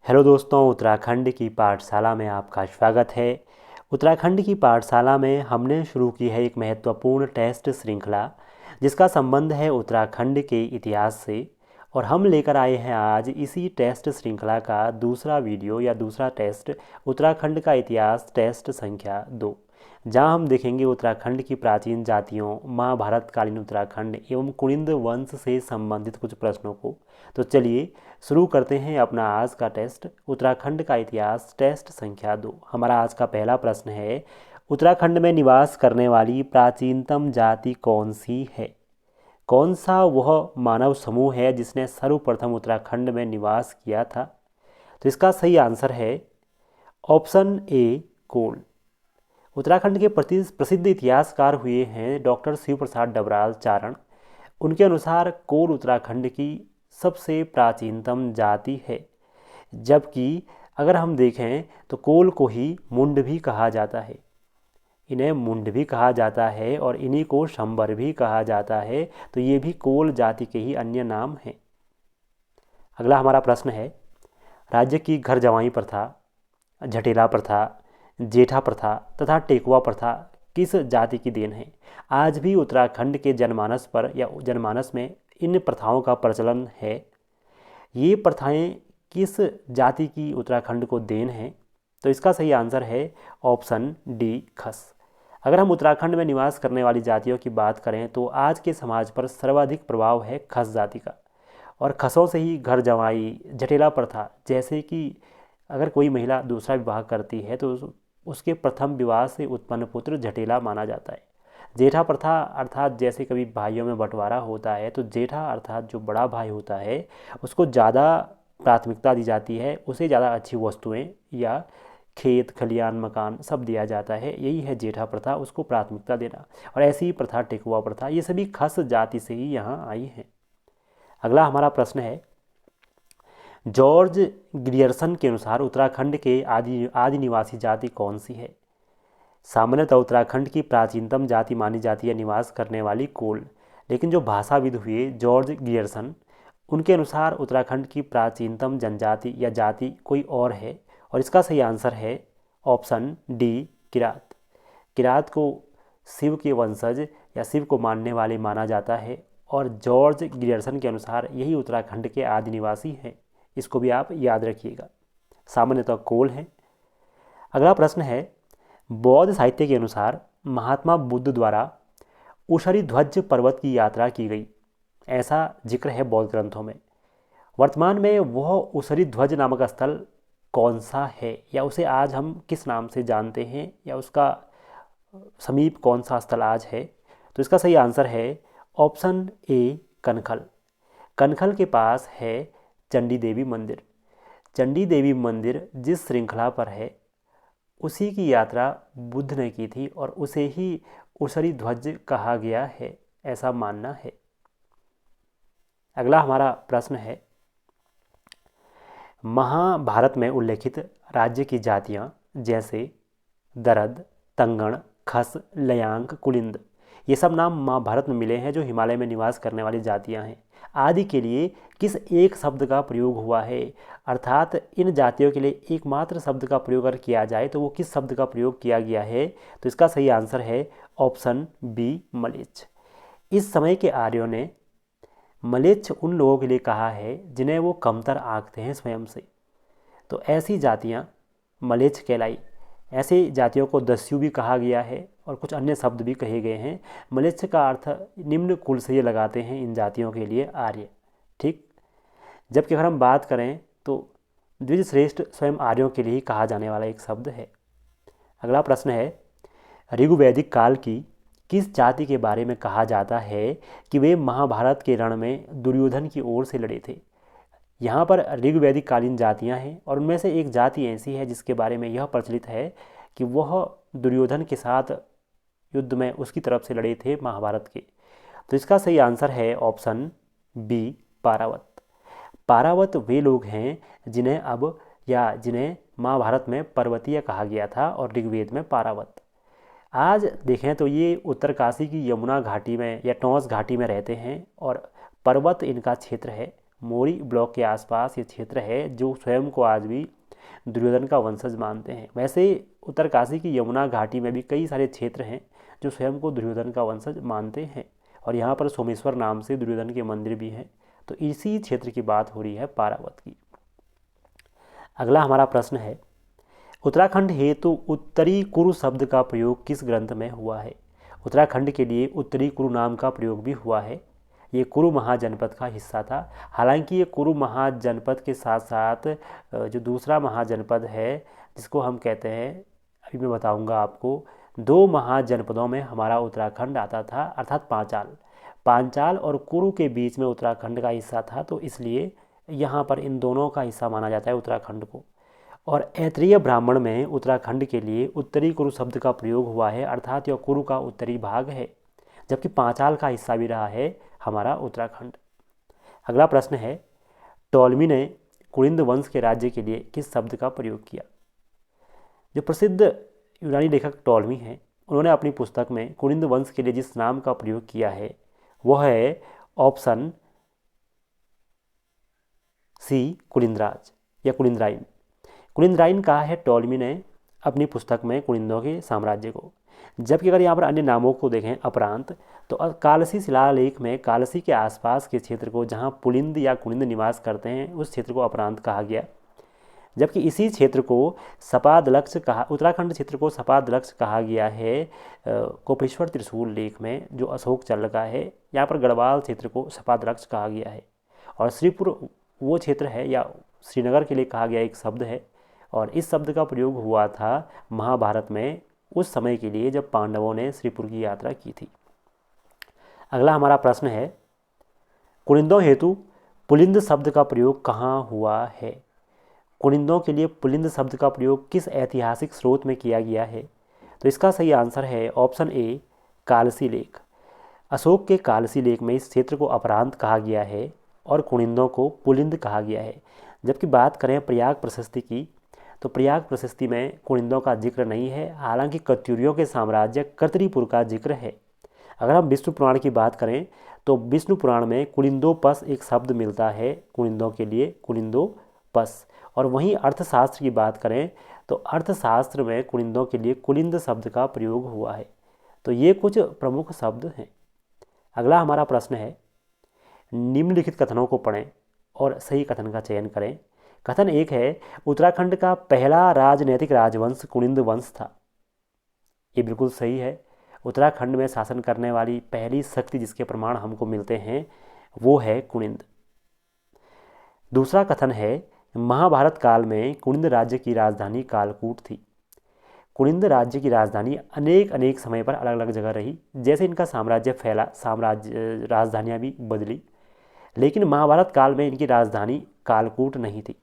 Hello दोस्तों, उत्तराखंड की पाठशाला में आपका स्वागत है। उत्तराखंड की पाठशाला में हमने शुरू की है एक महत्वपूर्ण टेस्ट श्रृंखला जिसका संबंध है उत्तराखंड के इतिहास से। और हम लेकर आए हैं आज इसी टेस्ट श्रृंखला का दूसरा वीडियो या दूसरा टेस्ट, उत्तराखंड का इतिहास टेस्ट संख्या 2, जहां हम देखेंगे उत्तराखंड की प्राचीन जातियों, महाभारत कालीन उत्तराखंड एवं कुनिंद वंश से संबंधित कुछ प्रश्नों को। तो चलिए शुरू करते हैं अपना आज का टेस्ट, उत्तराखंड का इतिहास टेस्ट संख्या 2। हमारा आज का पहला प्रश्न है, उत्तराखंड में निवास करने वाली प्राचीनतम जाति कौन सी है? कौन सा वह मानव समूह है जिसने सर्वप्रथम उत्तराखंड में निवास किया था? तो इसका सही आंसर है ऑप्शन ए, कोल। उत्तराखंड के प्रसिद्ध इतिहासकार हुए हैं डॉक्टर शिव प्रसाद डबराल चारण। उनके अनुसार कोल उत्तराखंड की सबसे प्राचीनतम जाति है। जबकि अगर हम देखें तो कोल को ही मुंड भी कहा जाता है, इन्हें मुंड भी कहा जाता है और इन्हीं को शंबर भी कहा जाता है। तो ये भी कोल जाति के ही अन्य नाम हैं। अगला हमारा प्रश्न है, राज्य की घर जवाई प्रथा, झटेला प्रथा, जेठा प्रथा तथा टेकुआ प्रथा किस जाति की देन है? आज भी उत्तराखंड के जनमानस पर या जनमानस में इन प्रथाओं का प्रचलन है। ये प्रथाएं किस जाति की उत्तराखंड को देन है? तो इसका सही आंसर है ऑप्शन डी, खस। अगर हम उत्तराखंड में निवास करने वाली जातियों की बात करें तो आज के समाज पर सर्वाधिक प्रभाव है खस जाति का। और खसों से ही घर जवाई, झटेला प्रथा, जैसे कि अगर कोई महिला दूसरा विवाह करती है तो उसके प्रथम विवाह से उत्पन्न पुत्र झटेला माना जाता है। जेठा प्रथा अर्थात जैसे कभी भाइयों में बंटवारा होता है तो जेठा अर्थात जो बड़ा भाई होता है उसको ज़्यादा प्राथमिकता दी जाती है, उसे ज़्यादा अच्छी वस्तुएं या खेत खलियान मकान सब दिया जाता है। यही है जेठा प्रथा, उसको प्राथमिकता देना। और ऐसी ही प्रथा टेकुआ प्रथा, ये सभी खस जाति से ही यहाँ आई हैं। अगला हमारा प्रश्न है, जॉर्ज ग्रियर्सन के अनुसार उत्तराखंड के आदि निवासी जाति कौन सी है? सामान्यतः उत्तराखंड की प्राचीनतम जाति मानी जाती है निवास करने वाली कोल, लेकिन जो भाषाविद हुए जॉर्ज ग्रियर्सन, उनके अनुसार उत्तराखंड की प्राचीनतम जनजाति या जाति कोई और है। और इसका सही आंसर है ऑप्शन डी, किरात। किरात को शिव के वंशज या शिव को मानने वाले माना जाता है और जॉर्ज ग्रियर्सन के अनुसार यही उत्तराखंड के आदि निवासी हैं। इसको भी आप याद रखिएगा, सामान्यतः कोल हैं। अगला प्रश्न है, बौद्ध साहित्य के अनुसार महात्मा बुद्ध द्वारा उशरी ध्वज पर्वत की यात्रा की गई, ऐसा जिक्र है बौद्ध ग्रंथों में। वर्तमान में वह उशरी ध्वज नामक स्थल कौन सा है, या उसे आज हम किस नाम से जानते हैं, या उसका समीप कौन सा स्थल आज है? तो इसका सही आंसर है ऑप्शन ए, कनखल। कनखल के पास है चंडी देवी मंदिर। चंडी देवी मंदिर जिस श्रृंखला पर है उसी की यात्रा बुद्ध ने की थी और उसे ही उशरी ध्वज कहा गया है, ऐसा मानना है। अगला हमारा प्रश्न है, महाभारत में उल्लेखित राज्य की जातियां जैसे दरद, तंगण, खस, लयांक, कुलिंद, ये सब नाम महाभारत में मिले हैं जो हिमालय में निवास करने वाली जातियां हैं। आदि के लिए किस एक शब्द का प्रयोग हुआ है? अर्थात इन जातियों के लिए एकमात्र शब्द का प्रयोग अगर किया जाए तो वो किस शब्द का प्रयोग किया गया है? तो इसका सही आंसर है ऑप्शन बी, मलेच्छ। इस समय के आर्यों ने मलेच्छ उन लोगों के लिए कहा है जिन्हें वो कमतर आंकते हैं स्वयं से। तो ऐसी जातियां मलेच्छ कहलाई। ऐसी जातियों को दस्यु भी कहा गया है और कुछ अन्य शब्द भी कहे गए हैं। मलेच्छ का अर्थ निम्न कुल से ये लगाते हैं इन जातियों के लिए आर्य, ठीक। जबकि अगर हम बात करें तो द्विज श्रेष्ठ स्वयं आर्यों के लिए ही कहा जाने वाला एक शब्द है। अगला प्रश्न है, ऋग्वैदिक काल की किस जाति के बारे में कहा जाता है कि वे महाभारत के रण में दुर्योधन की ओर से लड़े थे? यहाँ पर ऋग्वैदिक कालीन जातियाँ हैं और उनमें से एक जाति ऐसी है जिसके बारे में यह प्रचलित है कि वह दुर्योधन के साथ युद्ध में उसकी तरफ से लड़े थे महाभारत के। तो इसका सही आंसर है ऑप्शन बी, पारावत। पारावत वे लोग हैं जिन्हें महाभारत में पर्वतीय कहा गया था और ऋग्वेद में पारावत। आज देखें तो ये उत्तरकाशी की यमुना घाटी में या टोंस घाटी में रहते हैं और पर्वत इनका क्षेत्र है मोरी ब्लॉक के आसपास ये क्षेत्र है जो स्वयं को आज भी दुर्योधन का वंशज मानते हैं। वैसे उत्तरकाशी की यमुना घाटी में भी कई सारे क्षेत्र हैं जो स्वयं को दुर्योधन का वंशज मानते हैं, और यहाँ पर सोमेश्वर नाम से दुर्योधन के मंदिर भी हैं। तो इसी क्षेत्र की बात हो रही है पारावत की। अगला हमारा प्रश्न है, उत्तराखंड हेतु उत्तरी कुरु शब्द का प्रयोग किस ग्रंथ में हुआ है? उत्तराखंड के लिए उत्तरी कुरु नाम का प्रयोग भी हुआ है। ये कुरु महाजनपद का हिस्सा था। हालांकि ये कुरु महाजनपद के साथ साथ जो दूसरा महाजनपद है जिसको हम कहते हैं, अभी मैं बताऊंगा आपको, 2 महाजनपदों में हमारा उत्तराखंड आता था, अर्थात पांचाल और कुरु के बीच में उत्तराखंड का हिस्सा था। तो इसलिए यहाँ पर इन दोनों का हिस्सा माना जाता है उत्तराखंड को। और ऐत्रेय ब्राह्मण में उत्तराखंड के लिए उत्तरी कुरु शब्द का प्रयोग हुआ है, अर्थात यह कुरु का उत्तरी भाग है, जबकि पांचाल का हिस्सा भी रहा है हमारा उत्तराखंड। अगला प्रश्न है, टॉलमी ने कुलिंद वंश के राज्य के लिए किस शब्द का प्रयोग किया? जो प्रसिद्ध यूनानी लेखक टॉलमी हैं, उन्होंने अपनी पुस्तक में कुलिंद वंश के लिए जिस नाम का प्रयोग किया है वह है ऑप्शन सी, कुलिंदराज या कुलिंदराइन। कुलिंदराइन कहा है टॉलमी ने अपनी पुस्तक में कुलिंदों के साम्राज्य को। जबकि अगर यहाँ पर अन्य नामों को देखें अपरांत, तो कालसी शिलालेख में कालसी के आसपास के क्षेत्र को जहाँ पुलिंद या कुलिंद निवास करते हैं उस क्षेत्र को अपरांत कहा गया। जबकि इसी क्षेत्र को सपादलक्ष कहा, उत्तराखंड क्षेत्र को सपादलक्ष कहा गया है कोपेश्वर त्रिशूल लेख में जो अशोक चल का है। यहाँ पर गढ़वाल क्षेत्र को सपादलक्ष कहा गया है। और श्रीपुर वो क्षेत्र है या श्रीनगर के लिए कहा गया एक शब्द है, और इस शब्द का प्रयोग हुआ था महाभारत में उस समय के लिए जब पांडवों ने श्रीपुर की यात्रा की थी। अगला हमारा प्रश्न है, कुलिंदों हेतु पुलिंद शब्द का प्रयोग कहाँ हुआ है? कुलिंदों के लिए पुलिंद शब्द का प्रयोग किस ऐतिहासिक स्रोत में किया गया है? तो इसका सही आंसर है ऑप्शन ए, कालसी लेख। अशोक के कालसी लेख में इस क्षेत्र को अपरांत कहा गया है और कुलिंदों को पुलिंद कहा गया है। जबकि बात करें प्रयाग प्रशस्ति की, तो प्रयाग प्रशस्ति में कुलिंदों का जिक्र नहीं है, हालांकि कत्यूरियों के साम्राज्य कर्तरीपुर का जिक्र है। अगर हम विष्णु पुराण की बात करें तो विष्णु पुराण में कुलिंदोपस एक शब्द मिलता है कुलिंदों के लिए, कुलिंदोपस। और वहीं अर्थशास्त्र की बात करें तो अर्थशास्त्र में कुलिंदों के लिए कुलिंद शब्द का प्रयोग हुआ है। तो ये कुछ प्रमुख शब्द हैं। अगला हमारा प्रश्न है, निम्नलिखित कथनों को पढ़ें और सही कथन का चयन करें। कथन 1 है, उत्तराखंड का पहला राजनैतिक राजवंश कुलिंद वंश था। ये बिल्कुल सही है। उत्तराखंड में शासन करने वाली पहली शक्ति जिसके प्रमाण हमको मिलते हैं वो है कुलिंद। दूसरा कथन है, महाभारत काल में कुलिंद राज्य की राजधानी कालकूट थी। कुलिंद राज्य की राजधानी अनेक समय पर अलग अलग जगह रही। जैसे इनका साम्राज्य फैला, राजधानियाँ भी बदली, लेकिन महाभारत काल में इनकी राजधानी कालकूट नहीं थी।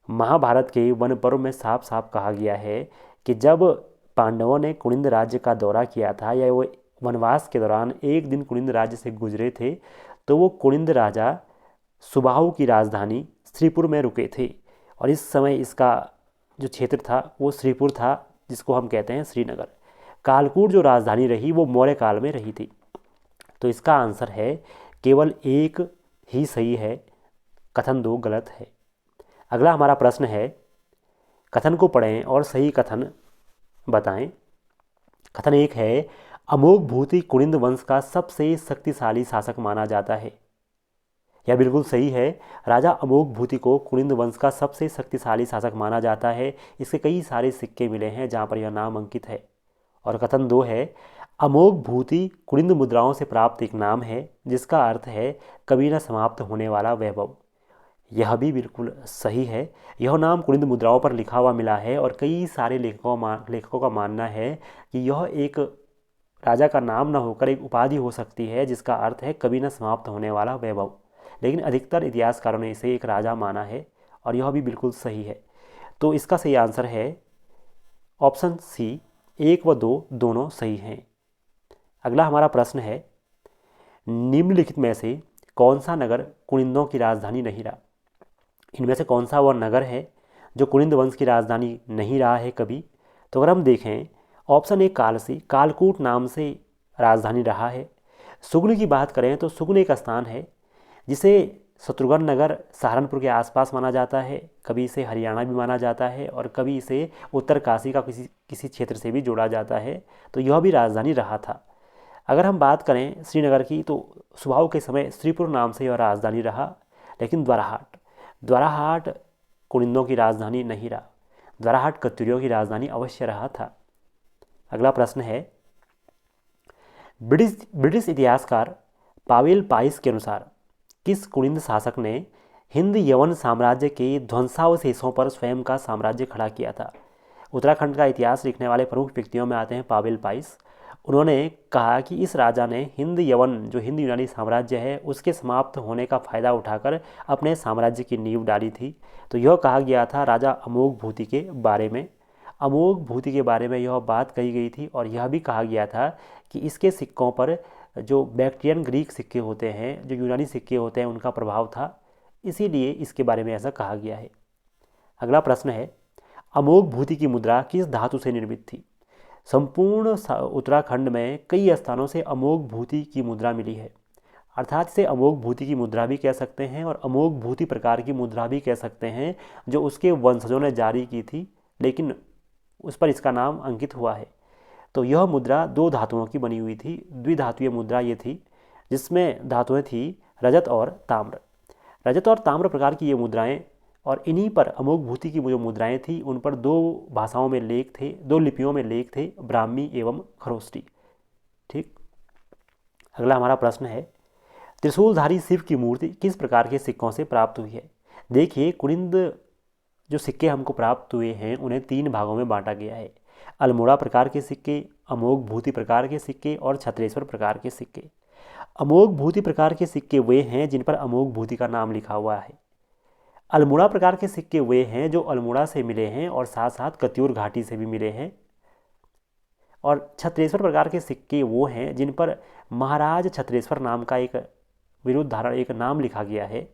महाभारत के वन पर्व में साफ साफ कहा गया है कि जब पांडवों ने कुलिंद राज्य का दौरा किया था या वो वनवास के दौरान एक दिन कुलिंद राज्य से गुजरे थे, तो वो कुलिंद राजा सुबाहु की राजधानी श्रीपुर में रुके थे। और इस समय इसका जो क्षेत्र था वो श्रीपुर था, जिसको हम कहते हैं श्रीनगर। कालकूट जो राजधानी रही वो मौर्य काल में रही थी। तो इसका आंसर है केवल एक ही सही है, कथन 2 गलत है। अगला हमारा प्रश्न है, कथन को पढ़ें और सही कथन बताएं। कथन 1 है, अमोघ भूति कुलिंद वंश का सबसे शक्तिशाली शासक माना जाता है। यह बिल्कुल सही है। राजा अमोघ भूति को कुलिंद वंश का सबसे शक्तिशाली शासक माना जाता है। इसके कई सारे सिक्के मिले हैं जहाँ पर यह नाम अंकित है। और कथन 2 है, अमोघ भूति कुलिंद मुद्राओं से प्राप्त एक नाम है जिसका अर्थ है कभी न समाप्त होने वाला वैभव। यह भी बिल्कुल सही है। यह नाम कुलिंद मुद्राओं पर लिखा हुआ मिला है और कई सारे लेखकों का मानना है कि यह एक राजा का नाम न होकर एक उपाधि हो सकती है जिसका अर्थ है कभी न समाप्त होने वाला वैभव। लेकिन अधिकतर इतिहासकारों ने इसे एक राजा माना है और यह भी बिल्कुल सही है। तो इसका सही आंसर है ऑप्शन सी, 1 व 2 दोनों सही हैं। अगला हमारा प्रश्न है, निम्नलिखित में से कौन सा नगर कुलिंदों की राजधानी नहीं रहा? इनमें से कौन सा वह नगर है जो कुलिंद वंश की राजधानी नहीं रहा है कभी? तो अगर हम देखें ऑप्शन ए, कालसी, कालकूट नाम से राजधानी रहा है। सुगन की बात करें तो सुगन एक स्थान है जिसे शत्रुघ्न नगर सहारनपुर के आसपास माना जाता है, कभी इसे हरियाणा भी माना जाता है और कभी इसे उत्तरकाशी का किसी किसी क्षेत्र से भी जोड़ा जाता है। तो यह भी राजधानी रहा था। अगर हम बात करें श्रीनगर की, तो सुबाहु के समय श्रीपुर नाम से यह राजधानी रहा, लेकिन द्वाराहाट कुनिंदों की राजधानी नहीं रहा। द्वाराहाट कत्यूरियों की राजधानी अवश्य रहा था। अगला प्रश्न है, ब्रिटिश इतिहासकार पावेल पाइस के अनुसार किस कुनिंद शासक ने हिंद यवन साम्राज्य के ध्वंसावशेषों पर स्वयं का साम्राज्य खड़ा किया था? उत्तराखंड का इतिहास लिखने वाले प्रमुख व्यक्तियों में आते हैं पावेल पाइस। उन्होंने कहा कि इस राजा ने हिंद यवन जो हिंद यूनानी साम्राज्य है उसके समाप्त होने का फ़ायदा उठाकर अपने साम्राज्य की नींव डाली थी। तो यह कहा गया था राजा अमोघ भूति के बारे में। अमोघ भूति के बारे में यह बात कही गई थी और यह भी कहा गया था कि इसके सिक्कों पर जो बैक्ट्रियन ग्रीक सिक्के होते हैं, जो यूनानी सिक्के होते हैं, उनका प्रभाव था, इसीलिए इसके बारे में ऐसा कहा गया है। अगला प्रश्न है, अमोघ भूति की मुद्रा किस धातु से निर्मित थी? संपूर्ण उत्तराखंड में कई स्थानों से अमोघ भूति की मुद्रा मिली है, अर्थात इसे अमोघ भूति की मुद्रा भी कह सकते हैं और अमोघ भूति प्रकार की मुद्रा भी कह सकते हैं, जो उसके वंशजों ने जारी की थी, लेकिन उस पर इसका नाम अंकित हुआ है। तो यह मुद्रा दो धातुओं की बनी हुई थी, द्विधातुय मुद्रा ये थी, जिसमें धातुएं थी रजत और ताम्र। रजत और ताम्र प्रकार की ये मुद्राएं, और इन्हीं पर अमोघ भूति की जो मुद्राएं थी उन पर दो भाषाओं में लेख थे, दो लिपियों में लेख थे, ब्राह्मी एवं खरोष्टी। ठीक। अगला हमारा प्रश्न है, त्रिशूलधारी शिव की मूर्ति किस प्रकार के सिक्कों से प्राप्त हुई है? देखिए, कुनिंद जो सिक्के हमको प्राप्त हुए हैं उन्हें तीन भागों में बांटा गया है। अल्मोड़ा प्रकार के सिक्के, अमोघ भूति प्रकार के सिक्के और छत्रेश्वर प्रकार के सिक्के। अमोघ भूति प्रकार के सिक्के वे हैं जिन पर अमोघ भूति का नाम लिखा हुआ है। अल्मोड़ा प्रकार के सिक्के वे हैं जो अल्मोड़ा से मिले हैं और साथ साथ कत्यूर घाटी से भी मिले हैं। और छत्रेश्वर प्रकार के सिक्के वो हैं जिन पर महाराज छत्रेश्वर नाम का एक विरुद्ध धारण एक नाम लिखा गया है,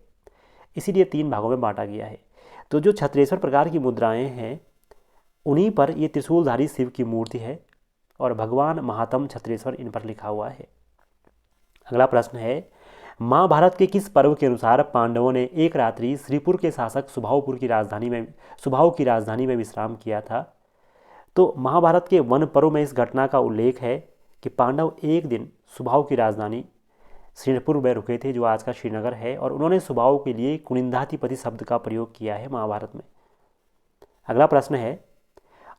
इसीलिए तीन भागों में बांटा गया है। तो जो छत्रेश्वर प्रकार की मुद्राएं हैं उन्हीं पर ये त्रिशूलधारी शिव की मूर्ति है और भगवान महात्म छत्रेश्वर इन पर लिखा हुआ है। अगला प्रश्न है, महाभारत के किस पर्व के अनुसार पांडवों ने एक रात्रि श्रीपुर के शासक सुबाहु की राजधानी में विश्राम किया था? तो महाभारत के वन पर्व में इस घटना का उल्लेख है कि पांडव एक दिन सुबाहु की राजधानी श्रीपुर में रुके थे, जो आज का श्रीनगर है, और उन्होंने सुबाहु के लिए कुनिंदाधिपति शब्द का प्रयोग किया है महाभारत में। अगला प्रश्न है,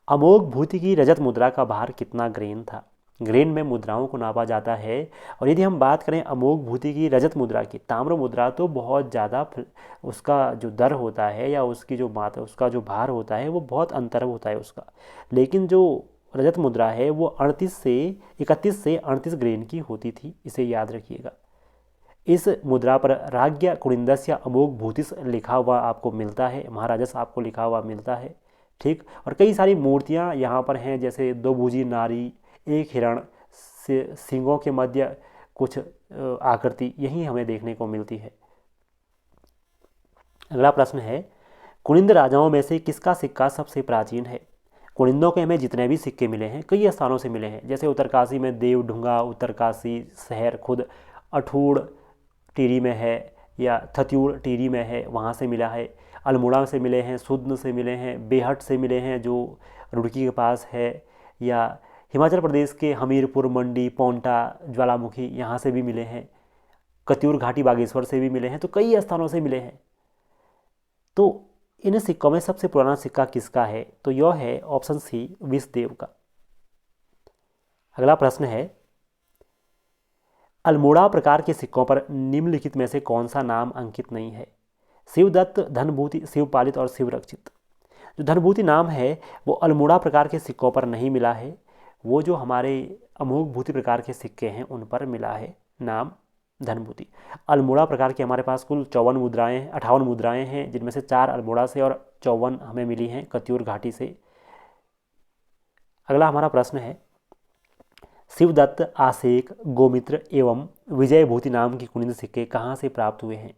अमोघ भूति की रजत मुद्रा का भार कितना ग्रेन था? ग्रेन में मुद्राओं को नापा जाता है, और यदि हम बात करें अमोघ भूति की रजत मुद्रा की, ताम्र मुद्रा तो बहुत ज़्यादा उसका जो दर होता है या उसकी जो मात्रा, उसका जो भार होता है वो बहुत अंतर होता है उसका, लेकिन जो रजत मुद्रा है वो 31 से 38 ग्रेन की होती थी, इसे याद रखिएगा। इस मुद्रा पर राज्ञ कुनिंदस्य अमोघ भूतिस लिखा हुआ आपको मिलता है, महाराजस आपको लिखा हुआ मिलता है। ठीक। और कई सारी मूर्तियाँ यहाँ पर हैं, जैसे दो भुजी नारी, एक हिरण से सींगों के मध्य कुछ आकृति, यही हमें देखने को मिलती है। अगला प्रश्न है, कुनिंद राजाओं में से किसका सिक्का सबसे प्राचीन है? कुनिंदों के हमें जितने भी सिक्के मिले हैं कई स्थानों से मिले हैं, जैसे उत्तरकाशी में देवढुंगा, उत्तरकाशी शहर खुद अठूड़ टिहरी में है या थत्यूड़ टिहरी में है, वहाँ से मिला है। अल्मोड़ा से मिले हैं, सुदन से मिले हैं, बेहट से मिले हैं जो रुड़की के पास है, या हिमाचल प्रदेश के हमीरपुर, मंडी, पौंटा, ज्वालामुखी, यहाँ से भी मिले हैं। कत्यूर घाटी बागेश्वर से भी मिले हैं, तो कई स्थानों से मिले हैं। तो इन सिक्कों में सबसे पुराना सिक्का किसका है? तो यह है ऑप्शन सी, विषदेव का। अगला प्रश्न है, अल्मोड़ा प्रकार के सिक्कों पर निम्नलिखित में से कौन सा नाम अंकित नहीं है? शिवदत्त, धनभूति, शिवपालित और शिवरक्षित। जो धनभूति नाम है वो अल्मोड़ा प्रकार के सिक्कों पर नहीं मिला है, वो जो हमारे अमोघ भूति प्रकार के सिक्के हैं उन पर मिला है नाम धनभूति। अल्मोड़ा प्रकार की हमारे पास कुल 58 मुद्राएं हैं, जिनमें से 4 अल्मोड़ा से और 54 हमें मिली हैं कत्यूर घाटी से। अगला हमारा प्रश्न है, शिवदत्त, आसेक, गोमित्र एवं विजयभूति नाम की कुनिंद सिक्के कहाँ से प्राप्त हुए हैं?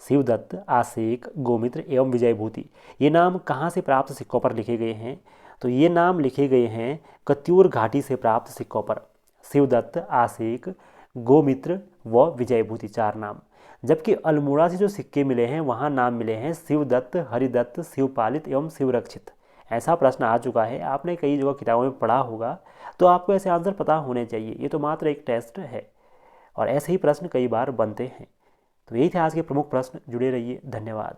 शिवदत्त, आसेक, गोमित्र एवं विजयभूति, ये नाम कहाँ से प्राप्त सिक्कों पर लिखे गए हैं? तो ये नाम लिखे गए हैं कत्यूर घाटी से प्राप्त सिक्कों पर। शिवदत्त, आसेक, गोमित्र व विजयभूति, 4 नाम। जबकि अल्मोड़ा से जो सिक्के मिले हैं वहाँ नाम मिले हैं शिवदत्त, हरिदत्त, शिवपालित एवं शिवरक्षित। ऐसा प्रश्न आ चुका है, आपने कई जगह किताबों में पढ़ा होगा, तो आपको ऐसे आंसर पता होने चाहिए। ये तो मात्र एक टेस्ट है और ऐसे ही प्रश्न कई बार बनते हैं। तो यही थे आज के प्रमुख प्रश्न। जुड़े रहिए, धन्यवाद।